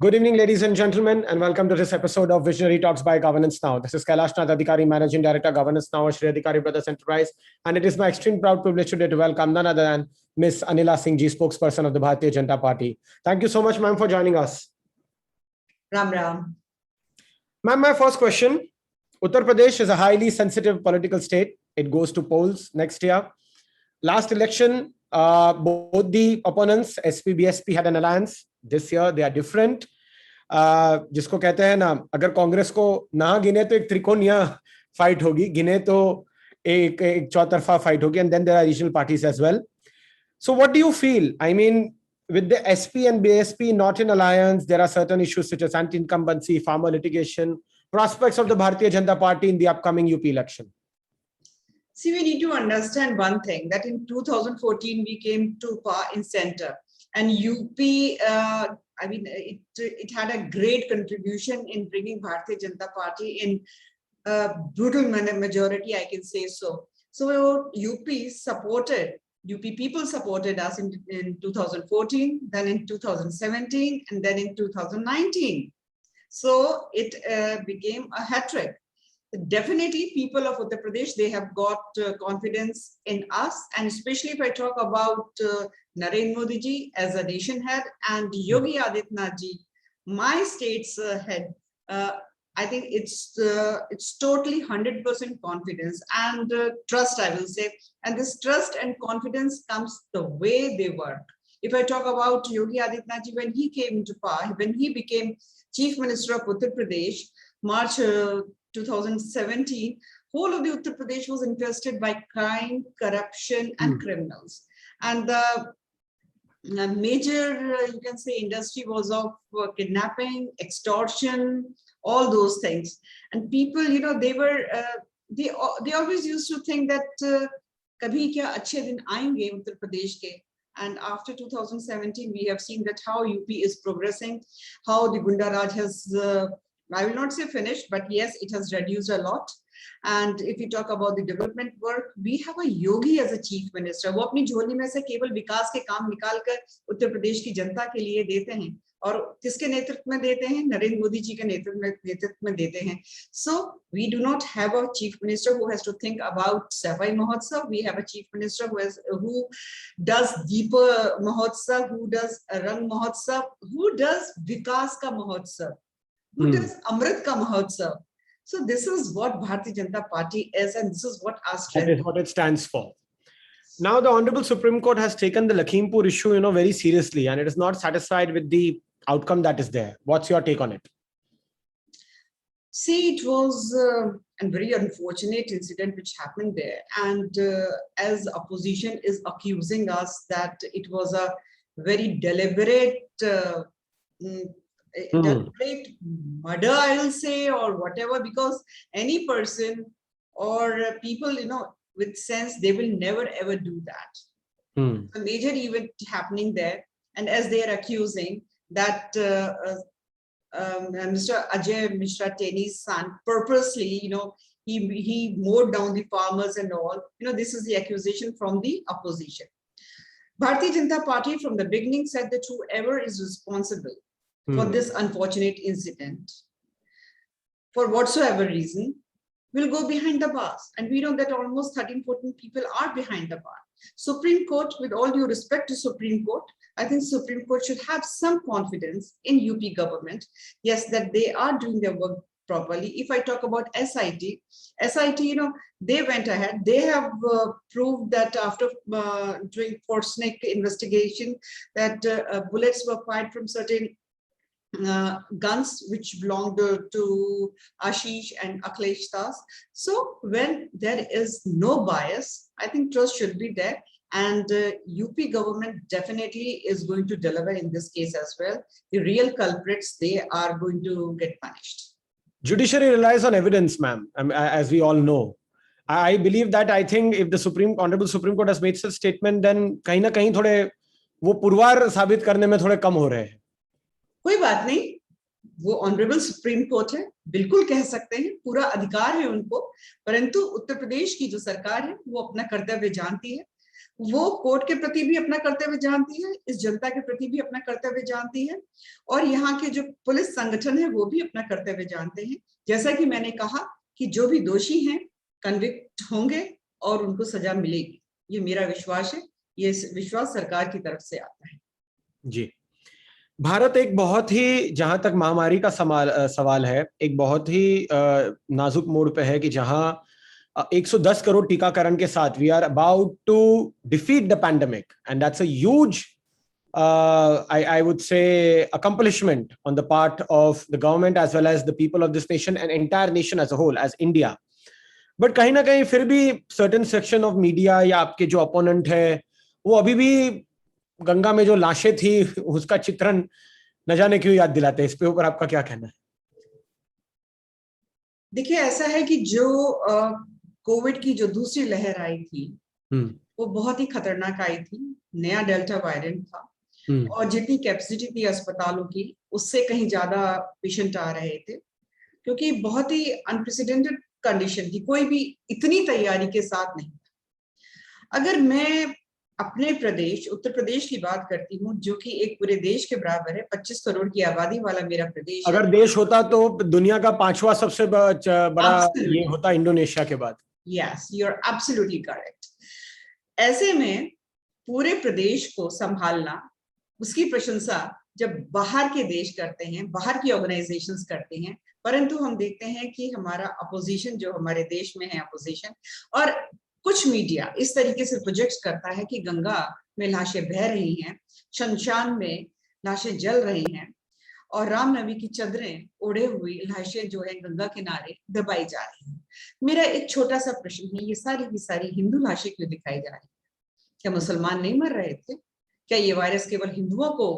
Good evening, ladies and gentlemen, and welcome to this episode of Visionary Talks by Governance Now. This is Kailash Nath Adhikari, Managing Director, Governance Now, Shri Adhikari Brothers Enterprise, and it is my extreme proud privilege today to welcome none other than Ms. Anila Singh Ji, spokesperson of the Bharatiya Janata Party. Thank you so much, ma'am, for joining us. Ram Ram. Ma'am, my first question. Uttar Pradesh is a highly sensitive political state. It goes to polls next year. Last election, both the opponents, SP, BSP, had an alliance. This year, they are different. जिसको कहते हैं ना, अगर कांग्रेस को ना गिने तो एक त्रिकोणीय फाइट होगी, गिने तो एक चौतरफा फाइट होगी, and then there are regional parties as well. So what do you feel? I mean, with the SP and BSP not in alliance, there are certain issues such as anti-incumbency, farmer litigation, prospects of the Bharatiya Janata Party in the upcoming UP election. See, we need to understand one thing, that in 2014 we came to power in center, and UP, it had a great contribution in bringing Bharatiya Janata Party in brutal majority, I can say so. So UP people supported us in 2014, then in 2017, and then in 2019. So it became a hat-trick. Definitely, people of Uttar Pradesh, they have got confidence in us, and especially if I talk about Narendra Modi ji as a nation head and Yogi Adityanath ji, my state's head. I think it's totally 100% confidence and trust, I will say, and this trust and confidence comes the way they work. If I talk about Yogi Adityanath ji, when he came into power, when he became Chief Minister of Uttar Pradesh, March 2017, whole of the Uttar Pradesh was infested by crime, corruption, and criminals. And the major, you can say, industry was of kidnapping, extortion, all those things. And people, you know, they were, they always used to think that kabhi kya achhe din aayenge Uttar Pradesh ke. And after 2017, we have seen that how UP is progressing, how the Gunda Raj has, I will not say finished, but yes, it has reduced a lot. And if we talk about the development work, we have a Yogi as a chief minister. वो अपनी झोली में से केवल विकास के काम निकाल कर उत्तर प्रदेश की जनता के लिए देते हैं, और किसके नेतृत्व में देते हैं? नरेंद्र मोदी जी के नेतृत्व में देते हैं. So we do not have a chief minister who has to think about Safai Mahotsav. We have a chief minister who does Deepa Mahotsav, who does Rang Mahotsav, who does Vikas ka Mahotsav, who does Amrit ka Mahotsav. So this is what Bharatiya Janata Party is, and this is what our strength is. That is what it stands for. Now, the Honorable Supreme Court has taken the Lakhimpur issue, very seriously, and it is not satisfied with the outcome that is there. What's your take on it? See, it was a very unfortunate incident which happened there, and as opposition is accusing us that it was a very deliberate murder, I will say, or whatever, because any person or people, with sense, they will never ever do that. A major event happening there, and as they are accusing that Mr. Ajay Mishra Teni's son purposely, he mowed down the farmers and all. This is the accusation from the opposition. Bharatiya Janata Party from the beginning said that whoever is responsible for this unfortunate incident, for whatsoever reason, will go behind the bars. And we know that almost 13-14 people are behind the bar. Supreme Court, with all due respect to Supreme Court, I think Supreme Court should have some confidence in UP government. Yes, that they are doing their work properly. If I talk about SIT, they went ahead. They have proved that after doing Forsnick investigation, that bullets were fired from certain guns which belonged to Ashish and Akhilesh Das. So when there is no bias, I think trust should be there, and UP government definitely is going to deliver in this case as well. The real culprits, they are going to get punished. Judiciary relies on evidence, ma'am, as we all know. I believe that, I think if the Honorable Supreme Court has made such statement, then कहीं ना कहीं थोड़े वो पुरवार साबित करने में थोड़े कम हो रहे हैं. कोई बात नहीं, वो ऑनरेबल सुप्रीम कोर्ट है, बिल्कुल कह सकते हैं, पूरा अधिकार है उनको, परंतु उत्तर प्रदेश की जो सरकार है वो अपना कर्तव्य जानती है. वो कोर्ट के प्रति भी अपना कर्तव्य जानती है, इस जनता के प्रति भी अपना कर्तव्य जानती है, और यहाँ के जो पुलिस संगठन है वो भी अपना कर्तव्य जानते हैं। जैसा कि मैंने कहा कि जो भी दोषी हैं कन्विक्ट होंगे और उनको सजा मिलेगी, ये मेरा विश्वास है, ये विश्वास सरकार की तरफ से आता है। जी, भारत एक बहुत ही, जहां तक महामारी का सवाल है, एक बहुत ही नाजुक मोड़ पे है कि जहां 110 करोड़ टीकाकरण के साथ we are about to defeat the pandemic, and that's a huge I would say accomplishment on the part of the government as well as the people of this nation and entire nation as a whole, as India. But कहीं ना कहीं फिर भी certain section of media या आपके जो opponent है वो अभी भी गंगा में जो लाशें थी उसका चित्रण न जाने क्यों याद दिलाते हैं। इस पे ऊपर आपका क्या कहना है? देखिए, ऐसा है कि जो कोविड की जो दूसरी लहर आई थी वो बहुत ही खतरनाक आई थी, नया डेल्टा वेरिएंट था, और जितनी कैपेसिटी थी अस्पतालों की उससे कहीं ज्यादा पेशेंट आ रहे थे, क्योंकि बहुत ही अनप्रेसिडेंटेड कंडीशन थी, कोई भी इतनी तैयारी के साथ नहीं। अगर मैं अपने प्रदेश उत्तर प्रदेश की बात करती हूँ, जो कि एक पूरे देश के बराबर है, 25 करोड़ की आबादी वाला मेरा प्रदेश अगर है। देश होता तो दुनिया का 5वां सबसे बड़ा ये होता इंडोनेशिया के बाद। Yes, you are absolutely correct. ऐसे में पूरे प्रदेश को संभालना, उसकी प्रशंसा जब बाहर के देश करते हैं, बाहर की ऑर्गेनाइजेशंस करते हैं, परंतु हम देखते हैं कि हमारा अपोजिशन जो हमारे देश में है, अपोजिशन और कुछ मीडिया इस तरीके से प्रोजेक्ट करता है कि गंगा में लाशें बह रही हैं, शमशान में लाशें जल रही हैं, और रामनवमी की चादरें ओढ़े हुई लाशें जो है गंगा किनारे दबाई जा रही हैं। मेरा एक छोटा सा प्रश्न है, ये सारी की सारी हिंदू लाशें क्यों दिखाई जा रही है? क्या मुसलमान नहीं मर रहे थे? क्या ये वायरस केवल हिंदुओं को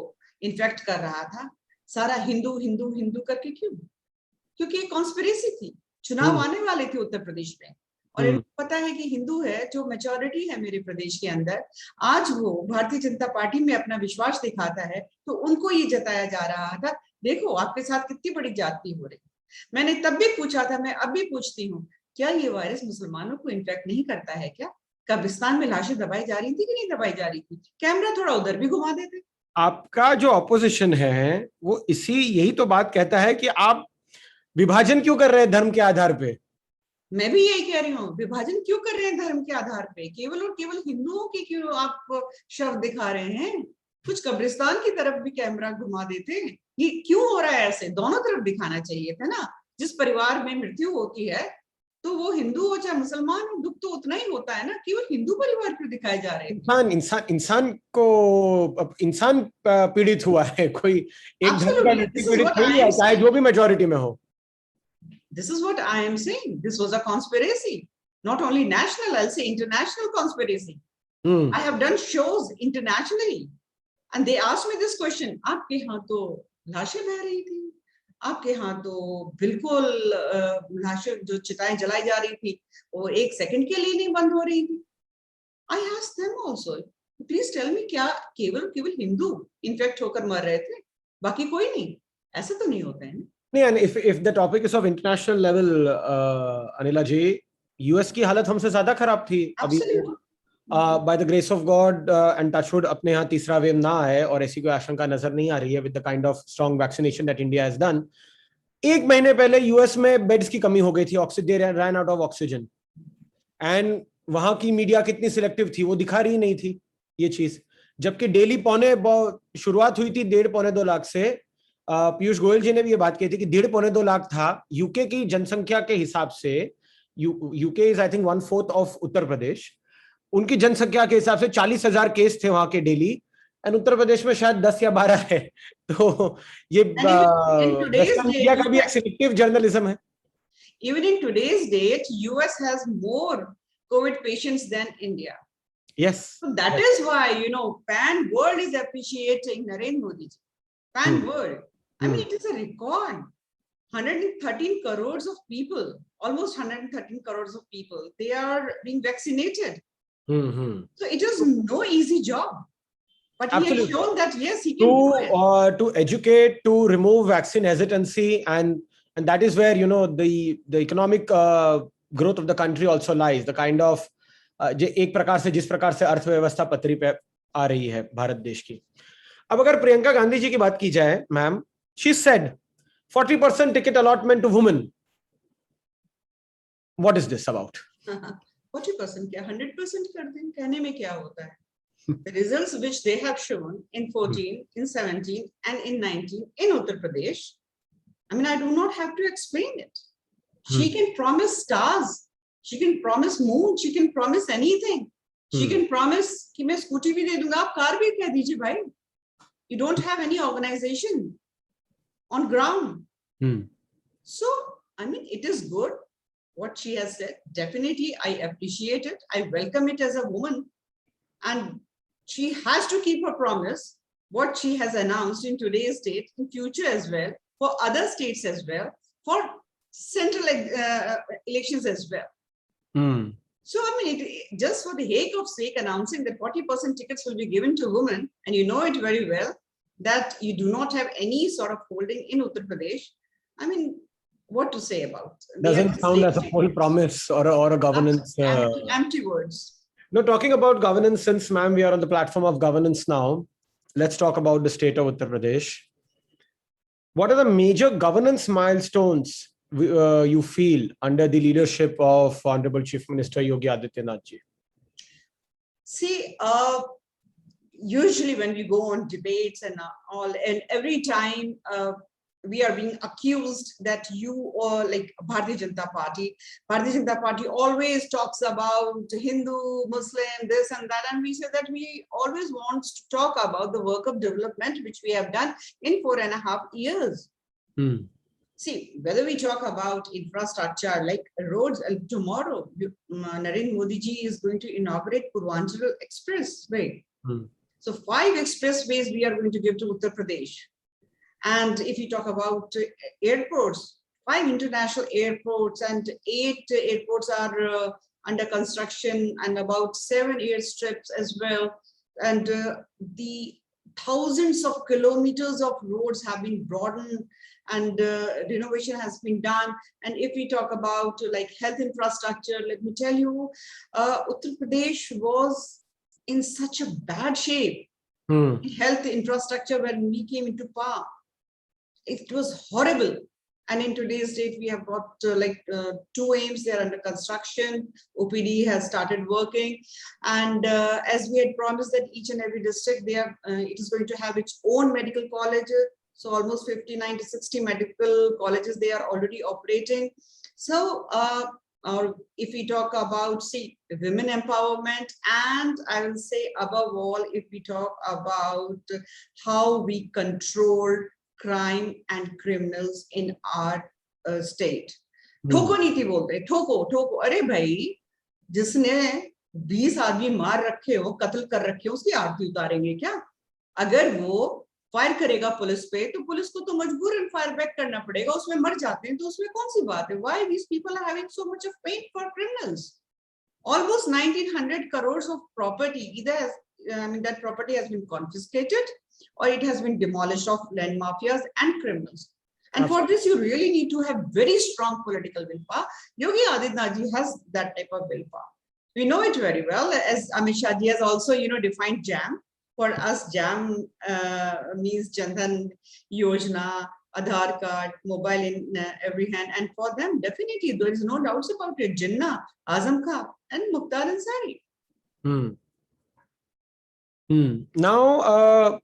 इन्फेक्ट कर रहा था? सारा हिंदू हिंदू हिंदू करके क्यों? क्योंकि ये कॉन्स्पिरेसी थी। चुनाव आने वाले थे उत्तर प्रदेश में, और इनको पता है कि हिंदू है जो मेजॉरिटी है मेरे प्रदेश के अंदर, आज वो भारतीय जनता पार्टी में अपना विश्वास दिखाता है, तो उनको ये जताया जा रहा था, देखो आपके साथ कितनी बड़ी जाति हो रही। मैंने तब भी पूछा था, मैं अब भी पूछती हूँ, क्या ये वायरस मुसलमानों को इन्फेक्ट नहीं करता है? क्या कब्रिस्तान में लाशें दबाई जा रही थी कि नहीं दबाई जा रही थी? कैमरा थोड़ा उधर भी घुमा देते। आपका जो ऑपोजिशन है वो यही तो बात कहता है कि आप विभाजन क्यों कर रहे हैं धर्म के आधार पे। मैं भी यही कह रही हूँ, विभाजन क्यों कर रहे हैं धर्म के आधार पे? केवल और केवल हिंदुओं की क्यों आप शव दिखा रहे हैं? कुछ कब्रिस्तान की तरफ भी कैमरा घुमा देते। ये क्यों हो रहा है ऐसे? दोनों तरफ दिखाना चाहिए था ना। जिस परिवार में मृत्यु होती है तो वो हिंदू हो चाहे मुसलमान हो, दुख तो उतना ही होता है ना। केवल हिंदू परिवार क्यों दिखाए जा रहे हैं? इंसान पीड़ित हुआ है, कोई एक धर्म का व्यक्ति पीड़ित नहीं है, चाहे जो भी मेजॉरिटी में हो। This is what I am saying. This was a conspiracy, not only national, I'll say international conspiracy. I have done shows internationally, and they asked me this question: आपके यहाँ तो लाशें बह रही थी, आपके यहाँ तो बिल्कुल लाशें जो चिताएं जलाई जा रही थी वो एक सेकंड के लिए नहीं बंद हो रही थी। I asked them also, please tell me, क्या केवल केवल हिंदू इन्फेक्ट होकर मर रहे थे, बाकी कोई नहीं? ऐसा तो नहीं होता है ना। नहीं, and if the topic is of international level, Anila ji, US की हालत हमसे ज्यादा खराब थी अभी। by the grace of God and touchwood अपने यहाँ तीसरा वेव ना आए और ऐसी कोई आशंका नजर नहीं आ रही है with the kind of strong vaccination that India has done। एक महीने पहले यूएस में बेड्स की कमी हो गई थी, they ran out of oxygen, and वहां की मीडिया कितनी सिलेक्टिव थी वो दिखा रही नहीं थी ये चीज, जबकि डेली शुरुआत हुई थी 1.5-2 लाख से। पीयूष गोयल जी ने भी ये बात कही थी कि 1.5-2 लाख था। यूके की जनसंख्या के हिसाब से, UK is I think 1/4 of Uttar Pradesh, उनकी जनसंख्या के हिसाब से 40,000 केस थे वहां के डेली, एंड उत्तर प्रदेश में शायद 10 या 12 है। तो ये वेस्टर्न मीडिया का भी एक सिलेक्टिव जर्नलिज्म है। Even in today's date, US has more COVID patients than India. Yes. So that is why, you know, pan world is appreciating Narendra Modi ji. Pan world. I mean, it is a record. 113 crores of people, almost 113 crores of people, they are being vaccinated. So it is no easy job. But he has shown that, yes, he can do it. To educate, to remove vaccine hesitancy, and that is where, you know, the economic growth of the country also lies. The kind of एक प्रकार से जिस प्रकार से अर्थव्यवस्था पटरी पे आ रही है भारत देश की। अब अगर प्रियंका गांधी जी की बात की जाए, ma'am, she said 40% ticket allotment to women. What is this about? 40% क्या 100% कर दें, कहने में क्या होता है? The results which they have shown in 14, in 17, and in 19 in Uttar Pradesh, I mean, I do not have to explain it. She can promise stars, she can promise moon, she can promise anything. She can promise कि मैं scooty भी दे दूंगा, आप car भी कह दीजिए भाई. You don't have any organization on ground. So, I mean, it is good what she has said. Definitely, I appreciate it. I welcome it as a woman. And she has to keep her promise, what she has announced in today's date, in future as well, for other states as well, for central elections as well. So, I mean, just for the sake announcing that 40% tickets will be given to women, and you know it very well, that you do not have any sort of holding in Uttar Pradesh. I mean, what to say about? Doesn't sound as a full promise or a governance. Empty words. No, talking about governance, since, ma'am, we are on the platform of governance now, let's talk about the state of Uttar Pradesh. What are the major governance milestones you feel under the leadership of Honorable Chief Minister Yogi Adityanath ji? See, usually when we go on debates and all, and every time we are being accused that you or like Bharatiya Janata Party always talks about Hindu, Muslim, this and that, and we say that we always want to talk about the work of development which we have done in 4.5 years. See, whether we talk about infrastructure like roads, tomorrow Narendra Modi ji is going to inaugurate Purvanchal Expressway. So 5 expressways we are going to give to Uttar Pradesh. And if you talk about airports, 5 international airports and 8 airports are under construction, and about 7 airstrips as well. And the thousands of kilometers of roads have been broadened, and renovation has been done. And if we talk about like health infrastructure, let me tell you, Uttar Pradesh was in such a bad shape. Health infrastructure when we came into power. It was horrible. And in today's date, we have got 2 AIIMS, they are under construction. OPD has started working. And as we had promised that each and every district, it is going to have its own medical colleges. So almost 59 to 60 medical colleges, they are already operating. So or if we talk about, see, women empowerment, and I will say above all, if we talk about how we control crime and criminals in our state. ठोको नीति बोलते हैं, ठोको. अरे भाई, जिसने 20 आदमी मार रखे हो, कत्ल कर रखे हो, उसकी आरती उतारेंगे क्या? अगर वो फायर करेगा पुलिस पे, तो पुलिस को तो मजबूरन फायर बैक करना पड़ेगा, उसमें मर जाते हैं तो उसमें कौन सी बात है? Why these people are having so much of pain for criminals? Almost 1900 crores of property, either has, that property has been confiscated or it has been demolished of land mafias and criminals. And for this, you really need to have very strong political willpower. Yogi Adityanath ji has that type of willpower. We know it very well, as Amit Shah ji has also, defined JAM. For us, JAM means Jan Dhan Yojana, Aadhaar card, mobile in every hand. And for them, definitely, there is no doubts about it. Jinnah, Azam Khan, and Mukhtar Ansari. Now,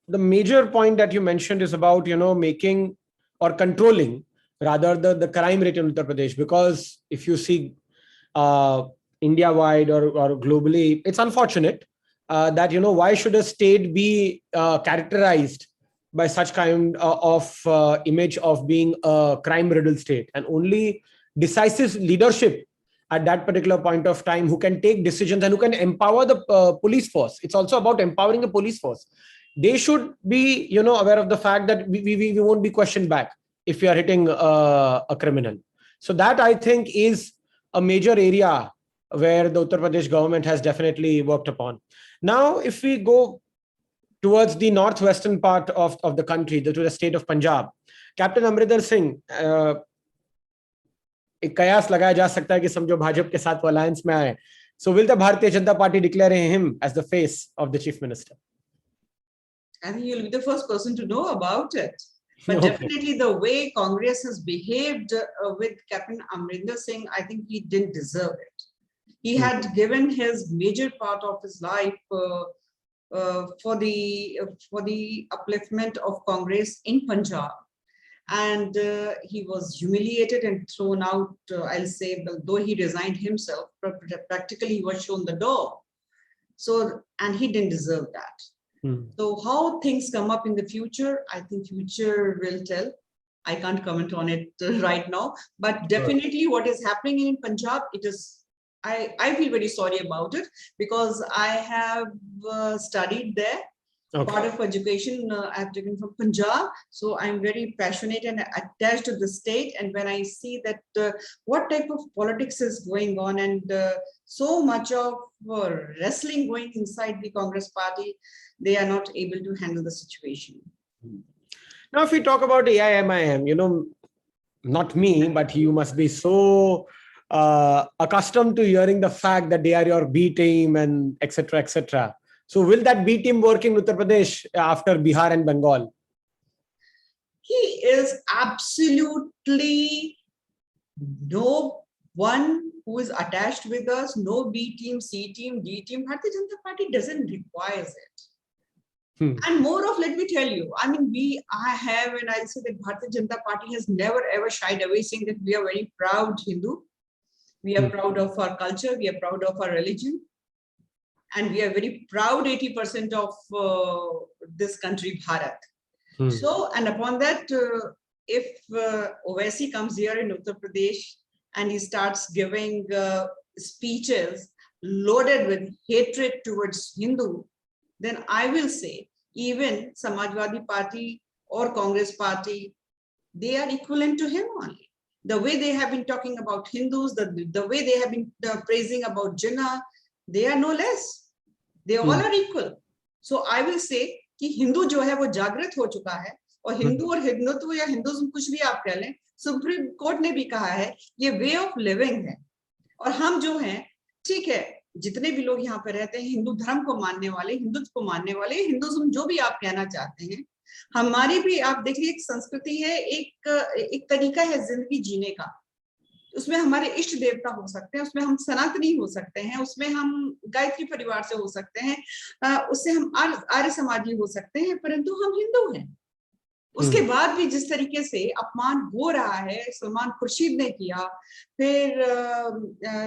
the major point that you mentioned is about, making or controlling rather the crime rate in Uttar Pradesh. Because if you see India-wide or globally, it's unfortunate that, why should a state be characterized by such kind of image of being a crime-riddled state, and only decisive leadership at that particular point of time who can take decisions and who can empower the police force. It's also about empowering the police force. They should be, aware of the fact that we won't be questioned back if we are hitting a criminal. So that, I think, is a major area where the Uttar Pradesh government has definitely worked upon. Now, if we go towards the northwestern part of the country, to the state of Punjab, Captain Amrinder Singh, एक कयास लगाया जा सकता है कि समझो भाजपा के साथ वो अलायंस में आए, So will the Bharatiya Janata Party declare him as the face of the chief minister? I think you'll be the first person to know about it. But Okay. definitely the way Congress has behaved with Captain Amrinder Singh, I think he didn't deserve it. He had given his major part of his life for the upliftment of Congress in Punjab. And he was humiliated and thrown out, I'll say, though he resigned himself, practically he was shown the door. So, and he didn't deserve that. So how things come up in the future, I think future will tell. I can't comment on it right now, but definitely what is happening in Punjab, it is, I feel very sorry about it because I have studied there. Okay. Part of education I have taken from Punjab. So I'm very passionate and attached to the state. And when I see that what type of politics is going on and so much of wrestling going inside the Congress party, they are not able to handle the situation. Now, if we talk about AIMIM, you know, not me, but you must be so accustomed to hearing the fact that they are your B team and etc. etc. So will that B team work in Uttar Pradesh after Bihar and Bengal? He is absolutely no one who is attached with us, no B team, C team, D team. Bharatiya Janata Party doesn't require it. And more of, let me tell you, I mean, I have, and I'll say that Bharatiya Janata Party has never ever shied away saying that we are very proud Hindu. We are proud of our culture. We are proud of our religion. And we are very proud 80% of this country, Bharat. So, and upon that, if Owaisi comes here in Uttar Pradesh and he starts giving speeches loaded with hatred towards Hindu, then I will say even Samajwadi Party or Congress Party, they are equivalent to him only. The way they have been talking about Hindus, the way they have been praising about Jinnah, they are no less. They all are equal. So I will say कि हिंदू जो है वो जागृत हो चुका है और हिंदू और हिंदुत्व या हिंदुइज्म कुछ भी आप कह लें, सुप्रीम कोर्ट ने भी कहा है ये वे ऑफ लिविंग है। और हम जो हैं, ठीक है, जितने भी लोग यहाँ पे रहते हैं हिंदू धर्म को मानने वाले, हिंदुत्व को मानने वाले, हिंदुइज्म जो भी आप कहना चाहते हैं, हमारी भी आप देखिए एक संस्कृति है, एक तरीका है जिंदगी जीने का। उसमें हमारे इष्ट देवता हो सकते हैं, उसमें हम सनातनी हो सकते हैं, उसमें हम गायत्री परिवार से हो सकते हैं, उससे हम आर्य समाजी हो सकते हैं, परंतु हम हिंदू हैं। उसके बाद भी जिस तरीके से अपमान हो रहा है, सलमान खुर्शीद ने किया, फिर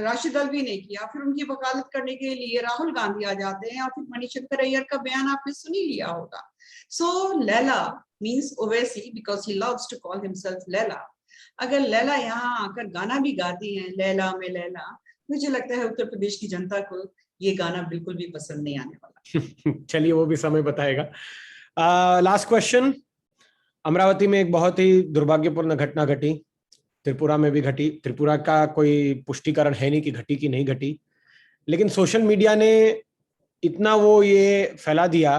राशिद अल्वी ने किया, फिर उनकी वकालत करने के लिए राहुल गांधी आ जाते हैं और फिर मणिशंकर अय्यर का बयान आपने सुन ही लिया होगा। So Laila means Owaisi because he loves to call himself Laila. अगर लैला यहाँ आकर गाना भी गाती हैं, लैला में लैला, मुझे लगता है उत्तर प्रदेश की जनता को ये गाना बिल्कुल भी पसंद नहीं आने वाला। चलिए वो भी समय बताएगा। लास्ट क्वेश्चन, अमरावती में एक बहुत ही दुर्भाग्यपूर्ण घटना घटी, त्रिपुरा में भी घटी। त्रिपुरा का कोई पुष्टिकरण है नहीं कि घटी कि नहीं घटी, लेकिन सोशल मीडिया ने इतना वो ये फैला दिया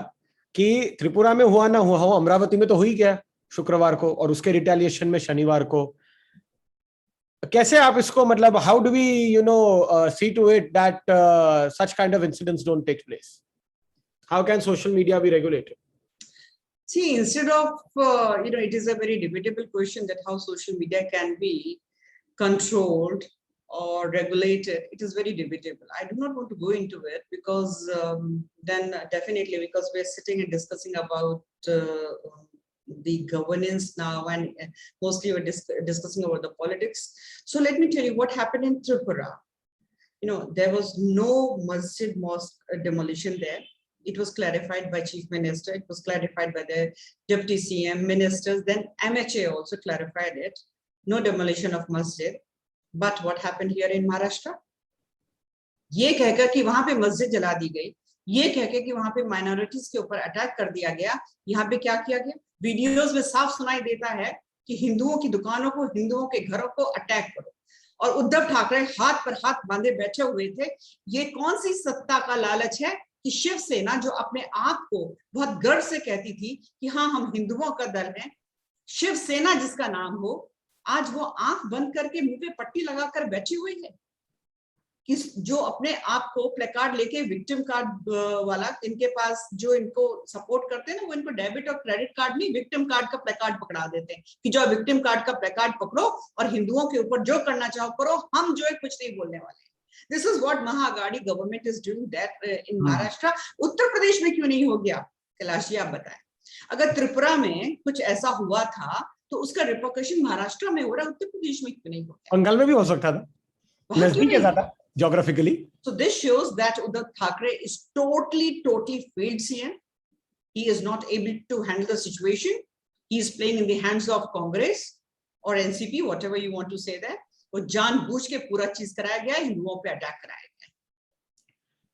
कि त्रिपुरा में हुआ ना हुआ हो, अमरावती में तो हो ही गया शुक्रवार को, और उसके रिटेलिएशन में शनिवार को। कैसे आप इसको, मतलब how do we you know see to it that such kind of incidents don't take place? How can social media be regulated? See, instead of, it is a very debatable question that how social media can be controlled or regulated. It is very debatable. I do not want to go into it because then definitely, because we're sitting and discussing about the governance now, and mostly we're discussing about the politics. So let me tell you what happened in Tripura. There was no masjid mosque demolition there. It was clarified by Chief Minister. It was clarified by the Deputy CM, ministers. Then MHA also clarified it. No demolition of masjid. But what happened here in Maharashtra? ये कहकर कि वहां पे मस्जिद जला दी गई, ये कहकर कि वहां पे माइनॉरिटीज के ऊपर अटैक कर दिया गया। यहाँ पे क्या किया गया? वीडियोस में साफ सुनाई देता है कि हिंदुओं की दुकानों को, हिंदुओं के घरों को अटैक करो। और उद्धव ठाकरे हाथ पर हाथ बांधे बैठे हुए थे। ये कौन सी सत्ता का लालच है कि शिवसेना जो अपने आप को बहुत गर्व से कहती थी कि हाँ हम हिंदुओं का दल है, शिवसेना जिसका नाम हो, आज वो आंख बंद करके मुंह पे पट्टी लगाकर बैठी हुई है कि जो अपने आप को प्लेकार्ड लेके विक्टिम कार्ड वाला, इनके पास जो इनको सपोर्ट करते हैं ना, वो इनको डेबिट और क्रेडिट कार्ड नहीं, विक्टिम कार्ड का प्लेकार्ड पकड़ा देते हैं कि जो विक्टिम कार्ड का प्लेकार्ड पकड़ो और हिंदुओं के ऊपर जो करना चाहो करो, हम जो है कुछ नहीं बोलने वाले। This is what Maha Aghadi government is doing that in Maharashtra. Uttar Pradesh में क्यों नहीं हो गया, कैलाश जी आप बताएं। अगर त्रिपुरा में कुछ ऐसा हुआ था तो उसका रिपोर्केशन महाराष्ट्र में हो रहा है, उत्तर प्रदेश में क्यों नहीं हो गया? बंगाल में भी हो सकता था, नजदीक है ज्यादा geographically. So this shows that Uddhav Thackeray is totally failed CM. He is not able to handle the situation. He is playing in the hands of Congress or NCP, whatever you want to say there. वो जानबूझ के पूरा चीज कराया गया, हिंदुओं पे attack कराया गया।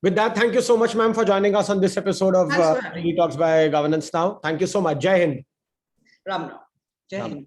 With that, thank you so much, ma'am, for joining us on this episode of Talks by Governance Now. Thank you so much. Jai Hind. Ram Ram. Jai Hind.